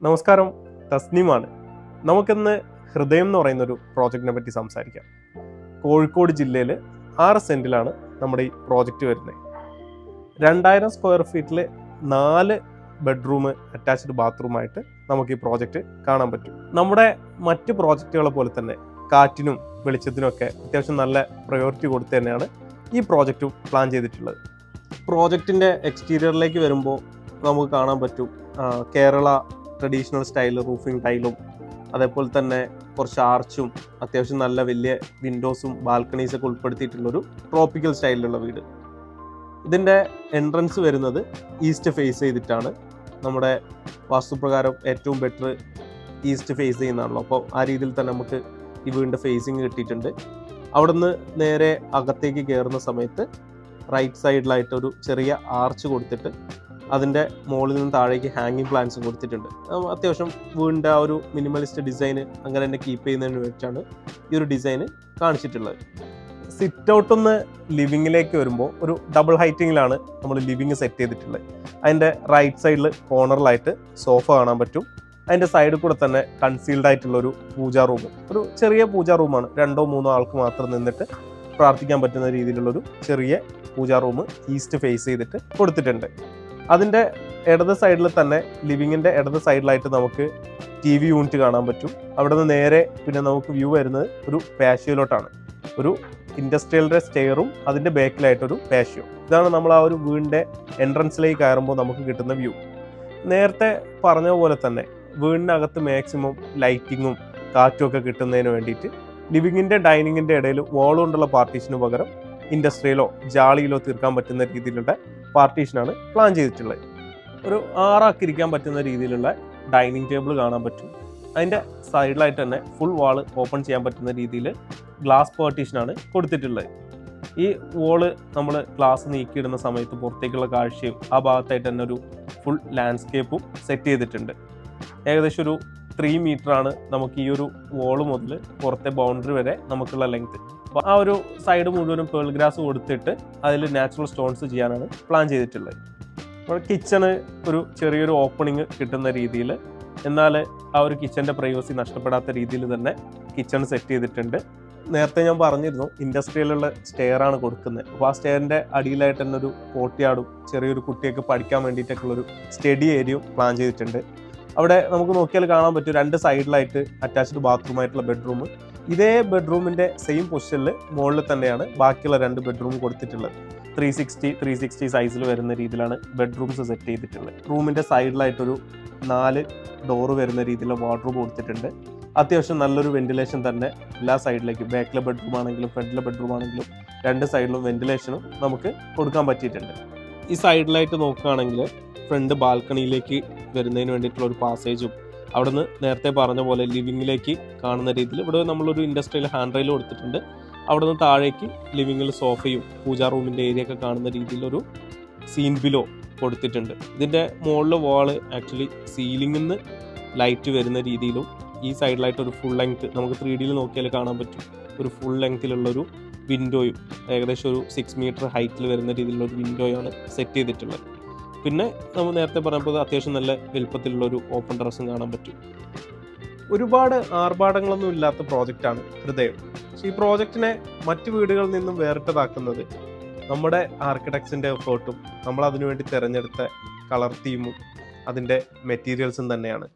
നമസ്കാരം, തസ്നീമാണ്. നമുക്കിന്ന് ഹൃദയം എന്ന് പറയുന്ന ഒരു പ്രോജക്റ്റിനെ പറ്റി സംസാരിക്കാം. കോഴിക്കോട് ജില്ലയിൽ 6 സെന്റിലാണ് നമ്മുടെ ഈ പ്രോജക്റ്റ് വരുന്നത്. 2000 സ്ക്വയർ ഫീറ്റിൽ 4 ബെഡ്റൂം അറ്റാച്ച്ഡ് ബാത്റൂമായിട്ട് നമുക്ക് ഈ പ്രോജക്റ്റ് കാണാൻ പറ്റും. നമ്മുടെ മറ്റ് പ്രോജക്റ്റുകളെ പോലെ തന്നെ കാറ്റിനും വെളിച്ചത്തിനും ഒക്കെ അത്യാവശ്യം നല്ല പ്രയോറിറ്റി കൊടുത്ത് തന്നെയാണ് ഈ പ്രോജക്റ്റും പ്ലാൻ ചെയ്തിട്ടുള്ളത്. പ്രോജക്റ്റിൻ്റെ എക്സ്റ്റീരിയറിലേക്ക് വരുമ്പോൾ നമുക്ക് കാണാൻ പറ്റും കേരള ട്രഡീഷണൽ സ്റ്റൈൽ റൂഫിംഗ് ടൈലും, അതേപോലെ തന്നെ കുറച്ച് ആർച്ചും അത്യാവശ്യം നല്ല വലിയ വിൻഡോസും ബാൽക്കണീസൊക്കെ ഉൾപ്പെടുത്തിയിട്ടുള്ളൊരു ട്രോപ്പിക്കൽ സ്റ്റൈലിലുള്ള വീട്. ഇതിൻ്റെ എൻട്രൻസ് വരുന്നത് ഈസ്റ്റ് ഫേസ് ചെയ്തിട്ടാണ്. നമ്മുടെ വാസ്തുപ്രകാരം ഏറ്റവും ബെറ്റർ ഈസ്റ്റ് ഫേസ് ചെയ്യുന്നതാണല്ലോ. അപ്പോൾ ആ രീതിയിൽ തന്നെ നമുക്ക് ഈ വീടിൻ്റെ ഫേസിങ് കിട്ടിയിട്ടുണ്ട്. അവിടെ നിന്ന് നേരെ അകത്തേക്ക് കയറുന്ന സമയത്ത് റൈറ്റ് സൈഡിലായിട്ട് ഒരു ചെറിയ ആർച്ച് കൊടുത്തിട്ട് അതിൻ്റെ മുകളിൽ നിന്ന് താഴേക്ക് ഹാങ്ങിങ് പ്ലാന്റ്സും കൊടുത്തിട്ടുണ്ട്. അത്യാവശ്യം വീടിൻ്റെ ആ ഒരു മിനിമലിസ്റ്റ് ഡിസൈന് അങ്ങനെ തന്നെ കീപ്പ് ചെയ്യുന്നതിന് വേണ്ടിയിട്ടാണ് ഈ ഒരു ഡിസൈന് കാണിച്ചിട്ടുള്ളത്. സിറ്റ് ഔട്ടൊന്ന് ലിവിങ്ങിലേക്ക് വരുമ്പോൾ ഒരു ഡബിൾ ഹൈറ്റിങ്ങിലാണ് നമ്മൾ ലിവിങ് സെറ്റ് ചെയ്തിട്ടുള്ളത്. അതിൻ്റെ റൈറ്റ് സൈഡിൽ കോർണറിലായിട്ട് സോഫ കാണാൻ പറ്റും. അതിൻ്റെ സൈഡിൽ കൂടെ തന്നെ കൺസീൽഡ് ആയിട്ടുള്ളൊരു പൂജാ റൂം, ഒരു ചെറിയ പൂജാ റൂമാണ്. 2-3 ആൾക്ക് മാത്രം നിന്നിട്ട് പ്രാർത്ഥിക്കാൻ പറ്റുന്ന രീതിയിലുള്ളൊരു ചെറിയ പൂജാ റൂം ഈസ്റ്റ് ഫേസ് ചെയ്തിട്ട് കൊടുത്തിട്ടുണ്ട്. അതിൻ്റെ ഇടത് സൈഡിൽ തന്നെ ലിവിങ്ങിൻ്റെ ഇടത് സൈഡിലായിട്ട് നമുക്ക് TV യൂണിറ്റ് കാണാൻ പറ്റും. അവിടെ നിന്ന് നേരെ പിന്നെ നമുക്ക് വ്യൂ വരുന്നത് ഒരു പാഷ്യോയിലോട്ടാണ്. ഒരു ഇൻഡസ്ട്രിയലിൻ്റെ സ്റ്റെയറും അതിൻ്റെ ബാക്കിലായിട്ടൊരു പാഷ്യോ. ഇതാണ് നമ്മൾ ആ ഒരു വീടിൻ്റെ എൻട്രൻസിലേക്ക് കയറുമ്പോൾ നമുക്ക് കിട്ടുന്ന വ്യൂ. നേരത്തെ പറഞ്ഞ പോലെ തന്നെ വീടിനകത്ത് മാക്സിമം ലൈറ്റിങ്ങും കാറ്റും ഒക്കെ കിട്ടുന്നതിന് വേണ്ടിയിട്ട് ലിവിങ്ങിൻ്റെ ഡൈനിങ്ങിൻ്റെ ഇടയിൽ വാൾ കൊണ്ടുള്ള പാർട്ടീഷന് പകരം ഇൻഡസ്ട്രിയിലോ ജാളിയിലോ തീർക്കാൻ പറ്റുന്ന രീതിയിലുള്ള പാർട്ടീഷനാണ് പ്ലാൻ ചെയ്തിട്ടുള്ളത്. ഒരു 6 ആൾക്ക് ഇരിക്കാൻ പറ്റുന്ന രീതിയിലുള്ള ഡൈനിങ് ടേബിൾ കാണാൻ പറ്റും. അതിൻ്റെ സൈഡിലായിട്ട് തന്നെ ഫുൾ വാള് ഓപ്പൺ ചെയ്യാൻ പറ്റുന്ന രീതിയിൽ ഗ്ലാസ് പാർട്ടീഷനാണ് കൊടുത്തിട്ടുള്ളത്. ഈ വോള് നമ്മൾ ഗ്ലാസ് നീക്കിയിടുന്ന സമയത്ത് പുറത്തേക്കുള്ള കാഴ്ചയും ആ ഭാഗത്തായിട്ട് തന്നെ ഒരു ഫുൾ ലാൻഡ്സ്കേപ്പും സെറ്റ് ചെയ്തിട്ടുണ്ട്. ഏകദേശം ഒരു 3 മീറ്ററാണ് നമുക്ക് ഈ ഒരു വോള് മുതൽ പുറത്തെ ബൗണ്ടറി വരെ നമുക്കുള്ള ലെങ്ത്. അപ്പോൾ ആ ഒരു സൈഡ് മുഴുവനും പേൾ ഗ്രാസ് കൊടുത്തിട്ട് അതിൽ നാച്ചുറൽ സ്റ്റോൺസ് ചെയ്യാനാണ് പ്ലാൻ ചെയ്തിട്ടുള്ളത്. അപ്പോൾ കിച്ചണ് ഒരു ചെറിയൊരു ഓപ്പണിങ് കിട്ടുന്ന രീതിയിൽ, എന്നാൽ ആ ഒരു കിച്ചൻ്റെ പ്രൈവസി നഷ്ടപ്പെടാത്ത രീതിയിൽ തന്നെ കിച്ചൺ സെറ്റ് ചെയ്തിട്ടുണ്ട്. നേരത്തെ ഞാൻ പറഞ്ഞിരുന്നു ഇൻഡസ്ട്രിയിലുള്ള സ്റ്റെയർ ആണ് കൊടുക്കുന്നത്. അപ്പോൾ ആ സ്റ്റെയറിൻ്റെ അടിയിലായിട്ട് തന്നെ ഒരു കോർട്ട്യാർഡും ചെറിയൊരു കുട്ടിയൊക്കെ പഠിക്കാൻ വേണ്ടിയിട്ടൊക്കെയുള്ളൊരു സ്റ്റഡി ഏരിയയും പ്ലാൻ ചെയ്തിട്ടുണ്ട്. അവിടെ നമുക്ക് നോക്കിയാൽ കാണാൻ പറ്റും 2 സൈഡിലായിട്ട് അറ്റാച്ച്ഡ് ബാത്റൂമായിട്ടുള്ള ബെഡ്റൂം. ഇതേ ബെഡ്റൂമിൻ്റെ സെയിം പൊസിഷനിൽ മുകളിൽ തന്നെയാണ് ബാക്കിയുള്ള 2 ബെഡ്റൂം കൊടുത്തിട്ടുള്ളത്. 360 സൈസിൽ വരുന്ന രീതിയിലാണ് ബെഡ്റൂംസ് സെറ്റ് ചെയ്തിട്ടുള്ളത്. റൂമിൻ്റെ സൈഡിലായിട്ടൊരു 4 ഡോറ് വരുന്ന രീതിയിലുള്ള വാർഡ്രോബ് കൊടുത്തിട്ടുണ്ട്. അത്യാവശ്യം നല്ലൊരു വെന്റിലേഷൻ തന്നെ എല്ലാ സൈഡിലേക്കും, ബാക്കിലെ ബെഡ്റൂം ആണെങ്കിലും ഫ്രണ്ടിലെ ബെഡ്റൂം ആണെങ്കിലും 2 സൈഡിലും വെന്റിലേഷനും നമുക്ക് കൊടുക്കാൻ പറ്റിയിട്ടുണ്ട്. ഈ സൈഡിലായിട്ട് നോക്കുകയാണെങ്കിൽ ഫ്രണ്ട് ബാൽക്കണിയിലേക്ക് വരുന്നതിന് വേണ്ടിയിട്ടുള്ള ഒരു പാസേജും, അവിടെ നിന്ന് നേരത്തെ പറഞ്ഞ പോലെ ലിവിങ്ങിലേക്ക് കാണുന്ന രീതിയിൽ ഇവിടെ നമ്മളൊരു ഇൻഡസ്ട്രിയൽ ഹാൻഡ് റെയിൽ കൊടുത്തിട്ടുണ്ട്. അവിടെ നിന്ന് താഴേക്ക് ലിവിങ്ങിൽ സോഫയും പൂജാ റൂമിൻ്റെ ഏരിയ ഒക്കെ കാണുന്ന രീതിയിലൊരു സീൻ ബിലോ കൊടുത്തിട്ടുണ്ട്. ഇതിൻ്റെ മുകളിൽ വാള് ആക്ച്വലി സീലിംഗിൽ നിന്ന് ലൈറ്റ് വരുന്ന രീതിയിലും, ഈ സൈഡിലായിട്ട് ഒരു ഫുൾ ലെങ്ത് നമുക്ക് 3Dയിൽ നോക്കിയാൽ കാണാൻ പറ്റും. ഒരു ഫുൾ ലെങ്ത്തിലുള്ളൊരു വിൻഡോയും ഏകദേശം ഒരു 6 മീറ്റർ ഹൈറ്റിൽ വരുന്ന രീതിയിലുള്ളൊരു വിൻഡോയാണ് സെറ്റ് ചെയ്തിട്ടുള്ളത്. പിന്നെ നമ്മൾ നേരത്തെ പറഞ്ഞപ്പോൾ അത്യാവശ്യം നല്ല വലുപ്പത്തിലുള്ളൊരു ഓപ്പൺ ടെറസും കാണാൻ പറ്റും. ഒരുപാട് ആർഭാടങ്ങളൊന്നും ഇല്ലാത്ത പ്രോജക്റ്റാണ് ഹൃദയം. പക്ഷേ ഈ പ്രോജക്റ്റിനെ മറ്റ് വീടുകളിൽ നിന്നും വേറിട്ടതാക്കുന്നത് നമ്മുടെ ആർക്കിടെക്ട്സിൻ്റെ എഫേർട്ടും നമ്മൾ അതിനുവേണ്ടി തിരഞ്ഞെടുത്ത കളർ തീമും അതിൻ്റെ മെറ്റീരിയൽസും തന്നെയാണ്.